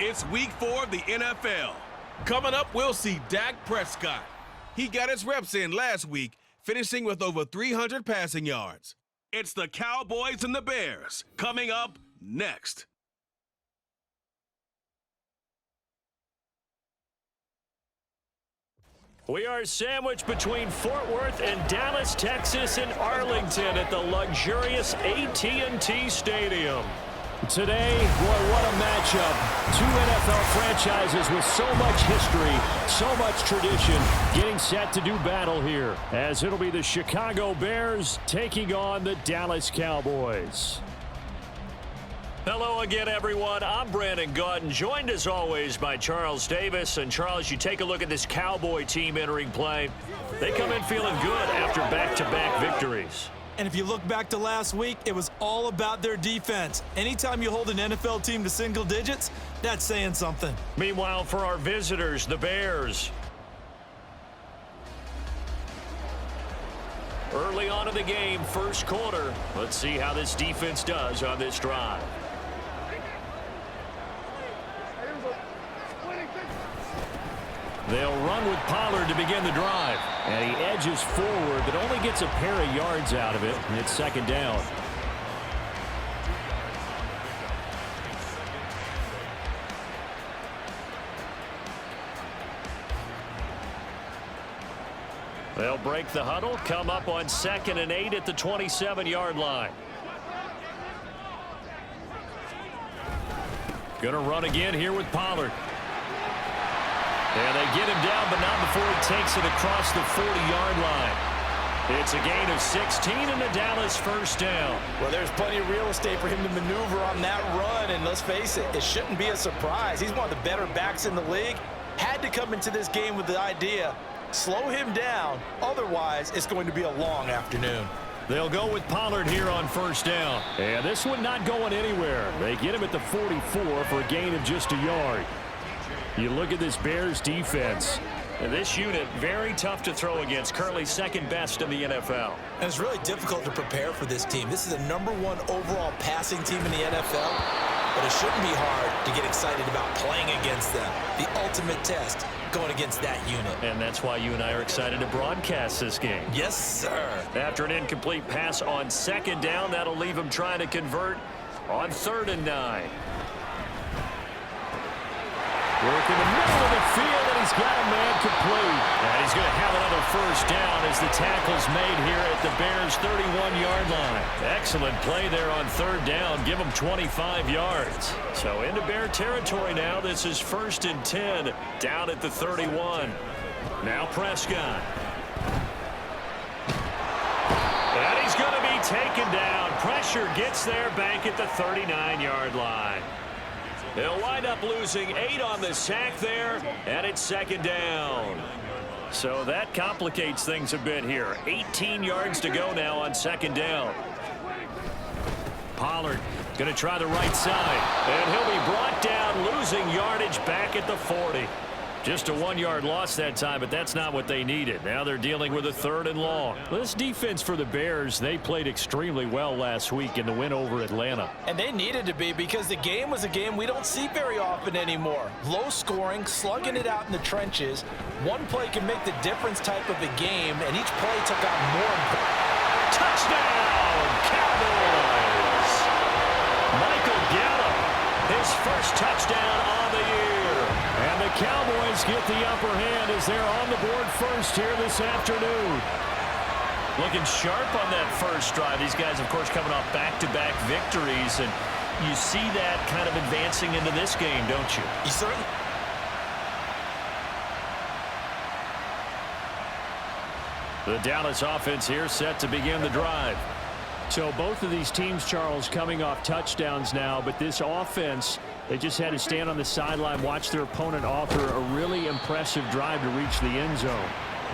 It's week 4 of the NFL. Coming up, we'll see Dak Prescott. He got his reps in last week, finishing with over 300 passing yards. It's the Cowboys and the Bears coming up next. We are sandwiched between Fort Worth and Dallas, Texas, and Arlington at the luxurious AT&T Stadium. Today, boy, what a matchup. Two NFL franchises with so much history, so much tradition, getting set to do battle here, as it'll be the Chicago Bears taking on the Dallas Cowboys. Hello again, everyone. I'm Brandon Gautin, joined as always by Charles Davis. And Charles, you take a look at this Cowboy team entering play. They come in feeling good after back-to-back victories. And if you look back to last week, it was all about their defense. Anytime you hold an NFL team to single digits, that's saying something. Meanwhile, for our visitors, the Bears. Early on in the game, first quarter. Let's see how this defense does on this drive. They'll run with Pollard to begin the drive. And he edges forward, but only gets a pair of yards out of it, and it's second down. They'll break the huddle, come up on 2nd and 8 at the 27-yard line. Gonna run again here with Pollard. And they get him down, but not before he takes it across the 40-yard line. It's a gain of 16 and the Dallas first down. Well, there's plenty of real estate for him to maneuver on that run, and let's face it, it shouldn't be a surprise. He's one of the better backs in the league. Had to come into this game with the idea, slow him down, otherwise it's going to be a long afternoon. They'll go with Pollard here on first down. And this one not going anywhere. They get him at the 44 for a gain of just a yard. You look at this Bears defense. And this unit, very tough to throw against. Currently second best in the NFL. And it's really difficult to prepare for this team. This is the #1 overall passing team in the NFL. But it shouldn't be hard to get excited about playing against them. The ultimate test going against that unit. And that's why you and I are excited to broadcast this game. Yes, sir. After an incomplete pass on second down, that'll leave him trying to convert on 3rd and 9. Work in the middle of the field, and he's got a man complete. And he's going to have another first down as the tackle's made here at the Bears' 31-yard line. Excellent play there on 3rd down. Give him 25 yards. So into Bear territory now. This is 1st and 10 down at the 31. Now Prescott. And he's going to be taken down. Pressure gets there back at the 39-yard line. They'll wind up losing 8 on the sack there, and it's 2nd down. So that complicates things a bit here. 18 yards to go now on 2nd down. Pollard going to try the right side, and he'll be brought down, losing yardage back at the 40. Just a 1-yard loss that time, but that's not what they needed. Now they're dealing with a 3rd and long. This defense for the Bears, they played extremely well last week in the win over Atlanta. And they needed to be, because the game was a game we don't see very often anymore. Low scoring, slugging it out in the trenches. One play can make the difference type of a game, and each play took on more. Touchdown, Cowboys! Michael Gallup, his first touchdown on the year. And the Cowboys get the upper hand as they're on the board first here this afternoon. Looking sharp on that first drive. These guys, of course, coming off back-to-back victories. And you see that kind of advancing into this game, don't you? You certainly. The Dallas offense here set to begin the drive. So both of these teams, Charles, coming off touchdowns now, but this offense, they just had to stand on the sideline, watch their opponent offer a really impressive drive to reach the end zone.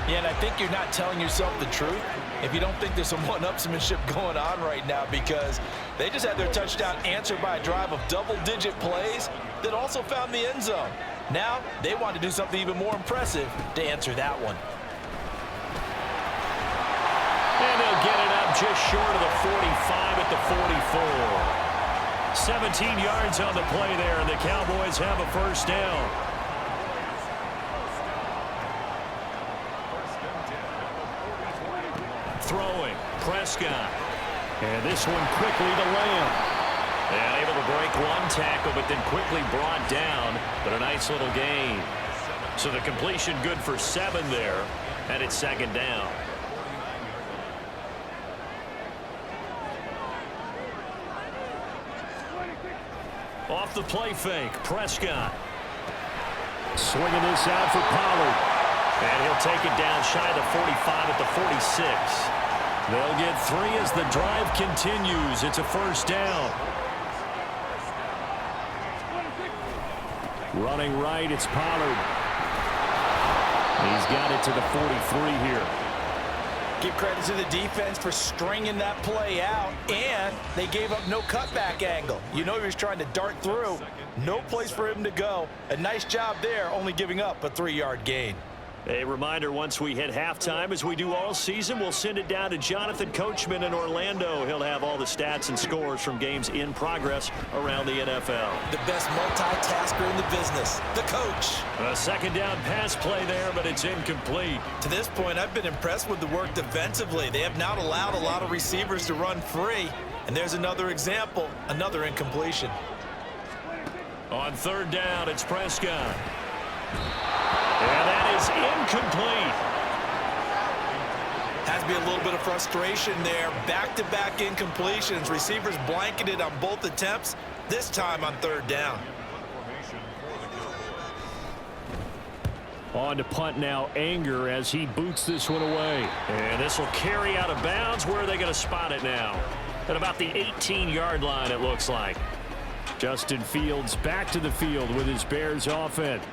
Yeah, and I think you're not telling yourself the truth if you don't think there's some one-upsmanship going on right now, because they just had their touchdown answered by a drive of double-digit plays that also found the end zone. Now they want to do something even more impressive to answer that one. And they'll get it up just short of the 45 at the 44. 17 yards on the play there, and the Cowboys have a first down. Throwing, Prescott. And this one quickly to Lamb. And able to break one tackle, but then quickly brought down. But a nice little gain. So the completion good for 7 there, and it's second down. Off the play fake, Prescott. Swinging this out for Pollard. And he'll take it down shy of the 45 at the 46. They'll get 3 as the drive continues. It's a first down. Running right, it's Pollard. He's got it to the 43 here. Give credit to the defense for stringing that play out, and they gave up no cutback angle. You know he was trying to dart through. No place for him to go. A nice job there, only giving up a 3-yard gain. A reminder, once we hit halftime, as we do all season, we'll send it down to Jonathan Coachman in Orlando. He'll have all the stats and scores from games in progress around the NFL. The best multitasker in the business, the coach. A second down pass play there, but it's incomplete. To this point, I've been impressed with the work defensively. They have not allowed a lot of receivers to run free. And there's another example, another incompletion. On third down, it's Prescott. And that is incomplete. Has to be a little bit of frustration there. Back-to-back incompletions. Receivers blanketed on both attempts, this time on third down. On to punt now, Anger, as he boots this one away. And this will carry out of bounds. Where are they going to spot it now? At about the 18-yard line, it looks like. Justin Fields back to the field with his Bears offense.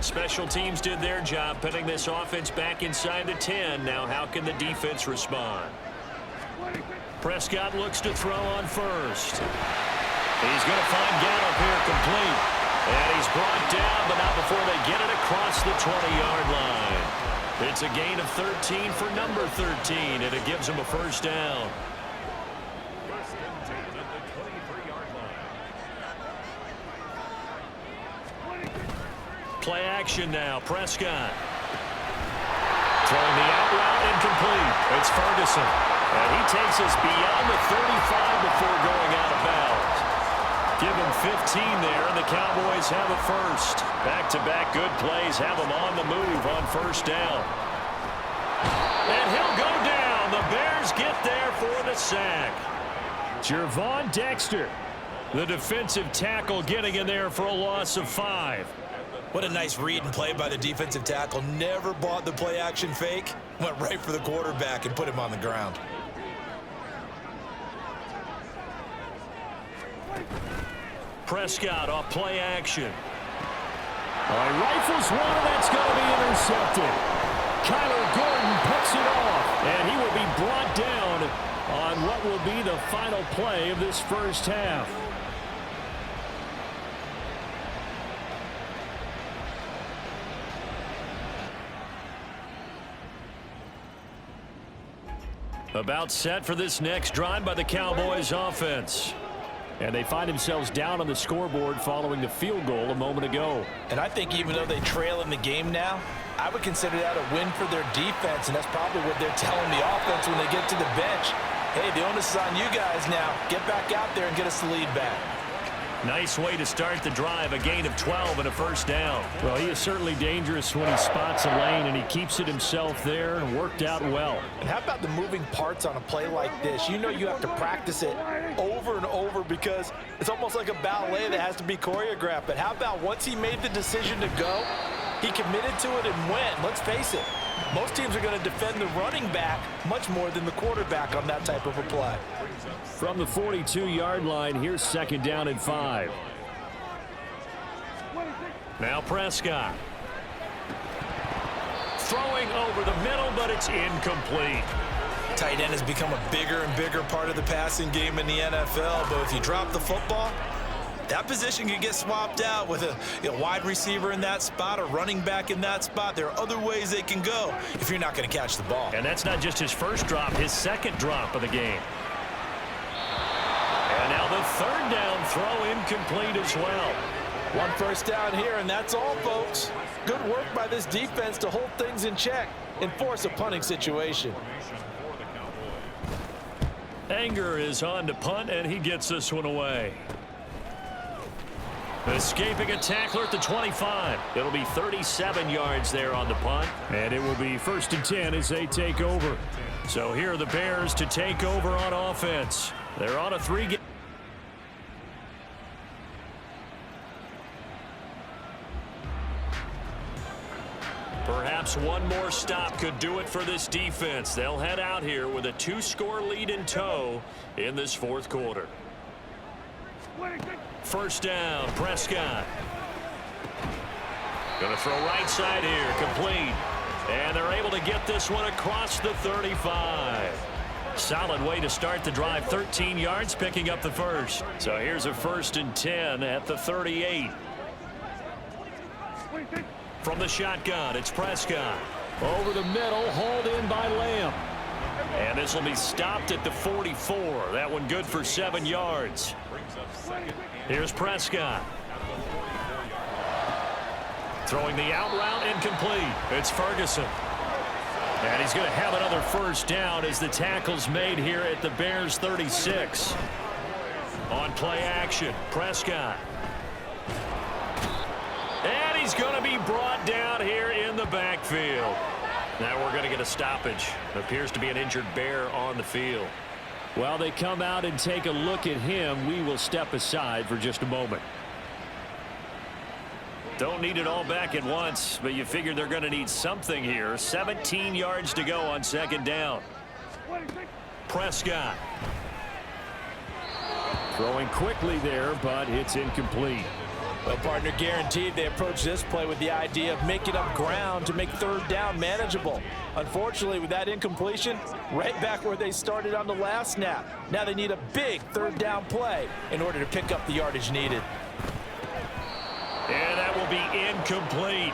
Special teams did their job putting this offense back inside the 10. Now how can the defense respond? Prescott looks to throw on first. He's going to find Gallup here complete. And he's brought down, but not before they get it across the 20-yard line. It's a gain of 13 for number 13, and it gives him a first down. Play action now, Prescott. Throwing the out route incomplete. It's Ferguson. And he takes us beyond the 35 before going out of bounds. Give him 15 there, and the Cowboys have a first. Back-to-back good plays have them on the move on first down. And he'll go down. The Bears get there for the sack. Jervon Dexter, the defensive tackle, getting in there for a loss of 5. What a nice read and play by the defensive tackle. Never bought the play-action fake. Went right for the quarterback and put him on the ground. Prescott off play action. Rifles one, that's going to be intercepted. Kyler Gordon picks it off, and he will be brought down on what will be the final play of this first half. About set for this next drive by the Cowboys offense. And they find themselves down on the scoreboard following the field goal a moment ago. And I think even though they trail in the game now, I would consider that a win for their defense, and that's probably what they're telling the offense when they get to the bench. Hey, the onus is on you guys now. Get back out there and get us the lead back. Nice way to start the drive, a gain of 12 and a first down. Well, he is certainly dangerous when he spots a lane, and he keeps it himself there and worked out well. And how about the moving parts on a play like this? You know you have to practice it over and over because it's almost like a ballet that has to be choreographed. But how about once he made the decision to go, he committed to it and went. Let's face it, most teams are going to defend the running back much more than the quarterback on that type of a play. From the 42-yard line, here's second down and 5. Now Prescott. Throwing over the middle, but it's incomplete. Tight end has become a bigger and bigger part of the passing game in the NFL, but if you drop the football, That position can get swapped out with a wide receiver in that spot, a running back in that spot. There are other ways they can go if you're not going to catch the ball. And that's not just his first drop, his second drop of the game. And now the third down throw incomplete as well. One first down here, and that's all, folks. Good work by this defense to hold things in check and force a punting situation. Anger is on to punt, and he gets this one away. Escaping a tackler at the 25. It'll be 37 yards there on the punt. And it will be 1st and 10 as they take over. So here are the Bears to take over on offense. They're on a 3-game. Perhaps one more stop could do it for this defense. They'll head out here with a 2-score lead in tow in this fourth quarter. First down, Prescott. Going to throw right side here, complete. And they're able to get this one across the 35. Solid way to start the drive, 13 yards, picking up the first. So here's a 1st and 10 at the 38. From the shotgun, it's Prescott. Over the middle, hauled in by Lamb. And this will be stopped at the 44. That one good for 7 yards. Here's Prescott. Throwing the out route, incomplete. It's Ferguson. And he's going to have another first down as the tackle's made here at the Bears 36. On play action, Prescott. And he's going to be brought down here in the backfield. Now we're going to get a stoppage. Appears to be an injured Bear on the field. While they come out and take a look at him, we will step aside for just a moment. Don't need it all back at once, but you figure they're going to need something here. 17 yards to go on 2nd down. Prescott. Throwing quickly there, but it's incomplete. Well, partner, guaranteed they approach this play with the idea of making up ground to make 3rd down manageable. Unfortunately, with that incompletion, right back where they started on the last snap. Now they need a big 3rd down play in order to pick up the yardage needed. And that will be incomplete.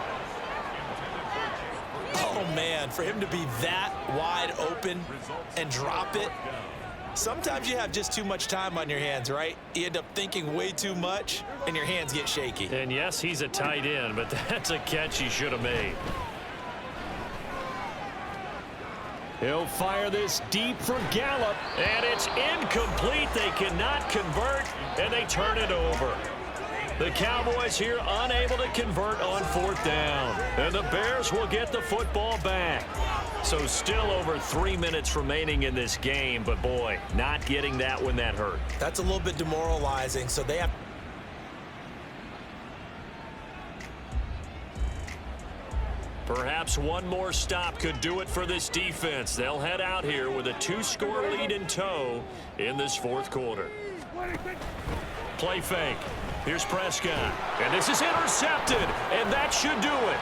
Oh, man, for him to be that wide open and drop it. Sometimes you have just too much time on your hands, right? You end up thinking way too much, and your hands get shaky. And yes, he's a tight end, but that's a catch he should have made. He'll fire this deep for Gallup, and it's incomplete. They cannot convert, and they turn it over. The Cowboys here unable to convert on 4th down, and the Bears will get the football back. So still over 3 minutes remaining in this game, but boy, not getting that when that hurt. That's a little bit demoralizing, so they have... Perhaps one more stop could do it for this defense. They'll head out here with a 2-score lead in tow in this fourth quarter. Play fake. Here's Prescott. And this is intercepted, and that should do it.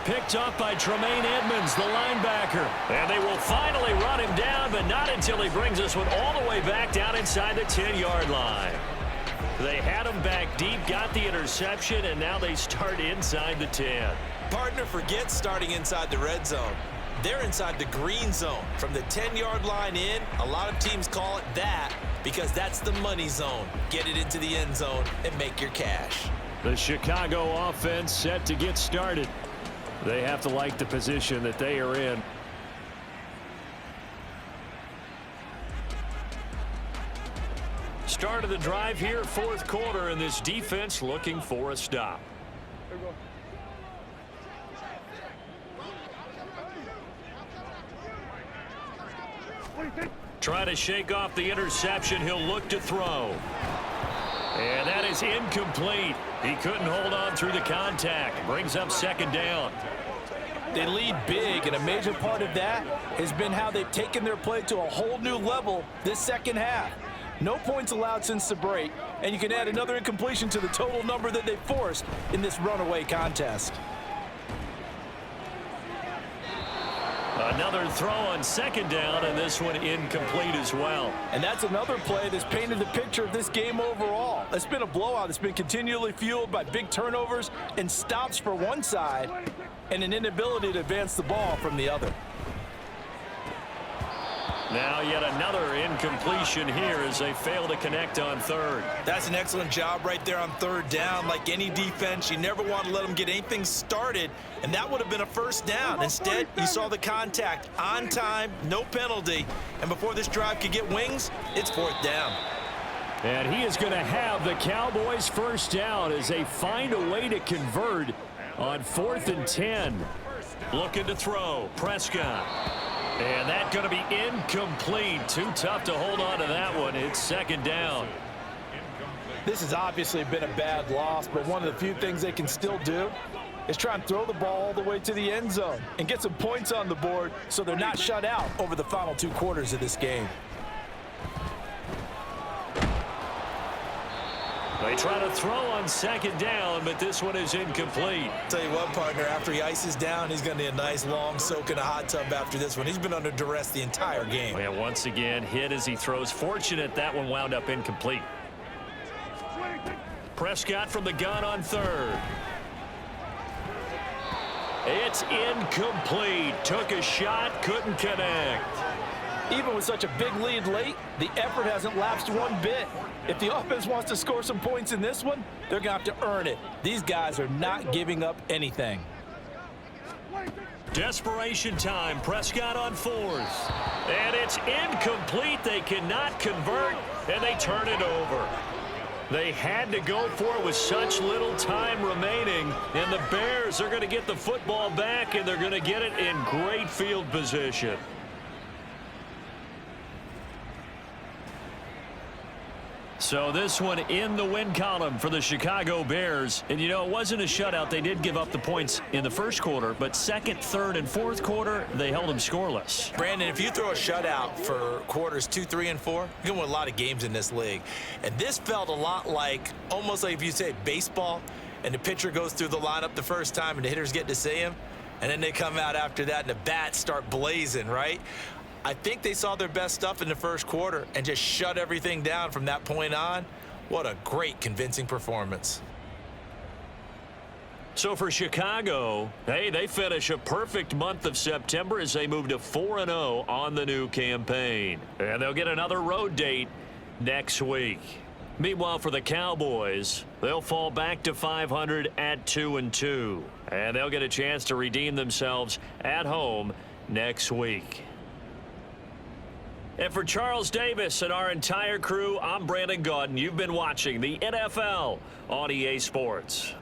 Picked up by Tremaine Edmonds, the linebacker. And they will finally run him down, but not until he brings this one all the way back down inside the 10-yard line. They had him back deep, got the interception, and now they start inside the 10. Partner, forget starting inside the red zone. They're inside the green zone. From the 10-yard line in, a lot of teams call it that because that's the money zone. Get it into the end zone and make your cash. The Chicago offense set to get started. They have to like the position that they are in. Start of the drive here, fourth quarter, and this defense looking for a stop. Trying to shake off the interception. He'll look to throw. And that is incomplete. He couldn't hold on through the contact. Brings up second down. They lead big, and a major part of that has been how they've taken their play to a whole new level this second half. No points allowed since the break, and you can add another incompletion to the total number that they forced in this runaway contest. Another throw on second down, and this one incomplete as well. And that's another play that's painted the picture of this game overall. It's been a blowout. It's been continually fueled by big turnovers and stops for one side and an inability to advance the ball from the other. Now yet another incompletion here as they fail to connect on third. That's an excellent job right there on third down. Like any defense, you never want to let them get anything started, and that would have been a first down. Instead, you saw the contact on time, no penalty, and before this drive could get wings, it's fourth down. And he is going to have the Cowboys first down as they find a way to convert on 4th and 10. Looking to throw, Prescott. And that's going to be incomplete. Too tough to hold on to that one. It's second down. This has obviously been a bad loss, but one of the few things they can still do is try and throw the ball all the way to the end zone and get some points on the board so they're not shut out over the final 2 quarters of this game. They try to throw on second down, but this one is incomplete. Tell you what, partner, after he ices down, he's going to need a nice long soak in a hot tub after this one. He's been under duress the entire game. And once again, hit as he throws. Fortunate that one wound up incomplete. Prescott from the gun on third. It's incomplete. Took a shot, couldn't connect. Even with such a big lead late, the effort hasn't lapsed one bit. If the offense wants to score some points in this one, they're going to have to earn it. These guys are not giving up anything. Desperation time. Prescott on 4th. And it's incomplete. They cannot convert, and they turn it over. They had to go for it with such little time remaining, and the Bears are going to get the football back, and they're going to get it in great field position. So this one in the win column for the Chicago Bears. And, you know, it wasn't a shutout. They did give up the points in the first quarter, but second, third, and fourth quarter, they held them scoreless. Brandon, if you throw a shutout for quarters 2, 3, and 4, you can win a lot of games in this league. And this felt a lot like, almost like if you say baseball, and the pitcher goes through the lineup the first time and the hitters get to see him, and then they come out after that and the bats start blazing, right? I think they saw their best stuff in the first quarter and just shut everything down from that point on. What a great, convincing performance. So for Chicago, hey, they finish a perfect month of September as they move to 4-0 on the new campaign. And they'll get another road date next week. Meanwhile, for the Cowboys, they'll fall back to 500 at 2-2. And they'll get a chance to redeem themselves at home next week. And for Charles Davis and our entire crew, I'm Brandon Gaudin. You've been watching the NFL on EA Sports.